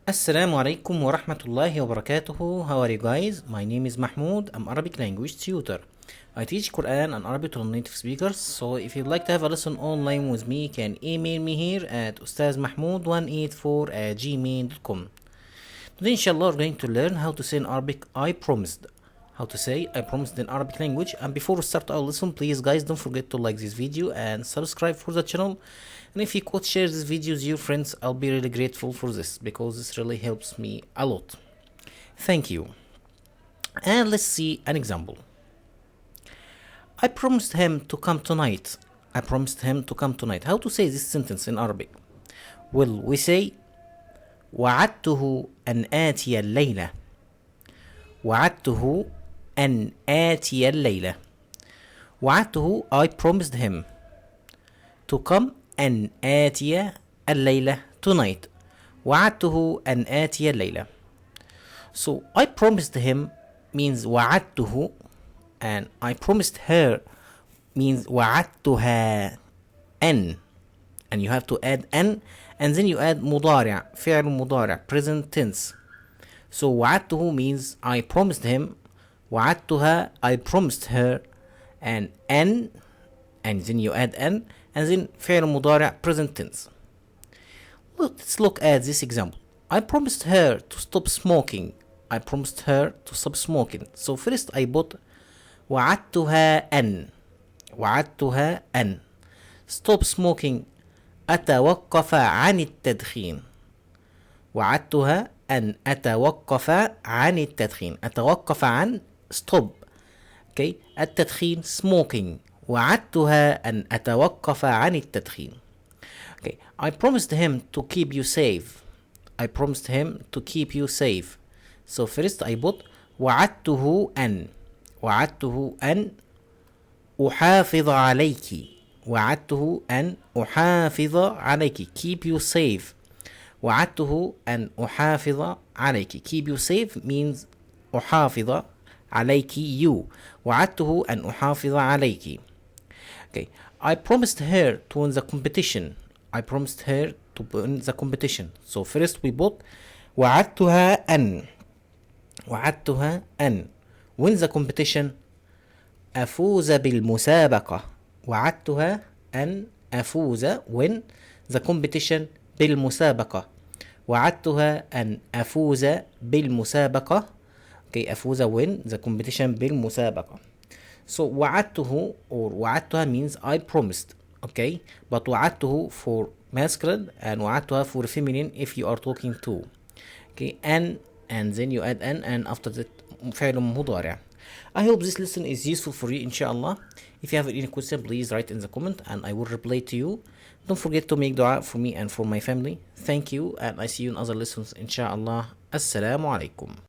Assalamu alaikum wa rahmatullahi wa barakatuhu. How are you guys? My name is Mahmoud. I'm Arabic language tutor. I teach Quran and Arabic to native speakers. So if you'd like to have a lesson online with me, you can email me here at ustazmahmoud184@gmail.com. Today, inshallah, we're going to learn how to say in Arabic, I promised. How to say I promised in Arabic language. And before we start our lesson, please guys don't forget to like this video and subscribe for the channel. And if you could share this video with your friends, I'll be really grateful for this because this really helps me a lot. Thank you. And let's see an example. I promised him to come tonight. I promised him to come tonight. How to say this sentence in Arabic? Well, we say وعدته أن آتي الليلة. وعدته أن آتي الليلة. وعدته, I promised him to come أن آتي الليلة tonight. وعدته أن آتي الليلة. So I promised him means وعدته, and I promised her means وعدتها أن, and you have to add أن and then you add مضارع, فعل مضارع, present tense. So وعدته means I promised him, وعدتها I promised her, and أن and then you add أن and then فعل مضارع, present tense. Let's look at this example. I promised her to stop smoking. I promised her to stop smoking. So first I put وعدتها أن. وعدتها أن stop smoking. أتوقف عن التدخين. وعدتها أن أتوقف عن التدخين. أتوقف عن stop. Okay. التدخين smoking. وعدتها أن أتوقف عن التدخين. Okay. I promised him to keep you safe. I promised him to keep you safe. So first I put وعدته أن. وعدته أن أحافظ عليك. وعدته أن أحافظ عليك. Keep you safe. وعدته أن أحافظ عليك. Keep you safe means أحافظ عليك you. وعدته أن أحافظ عليك. Okay. I promised her to win the competition. I promised her to win the competition. So first we put وعدتها أن. وعدتها أن win the competition. أفوز بالمسابقة. وعدتها أن أفوز win the competition بالمسابقة. وعدتها أن أفوز بالمسابقة. Okay, أفوز win the competition بالمسابقة. So وعدته or وعدتها means I promised. Okay, but وعدته for masculine and وعدتها for feminine if you are talking to. Okay, and then you add and after that فعل مضارع. I hope this lesson is useful for you, inshallah. If you have any question, please write in the comment and I will reply to you. Don't forget to make dua for me and for my family. Thank you, and I see you in other lessons, inshallah. Assalamu alaikum.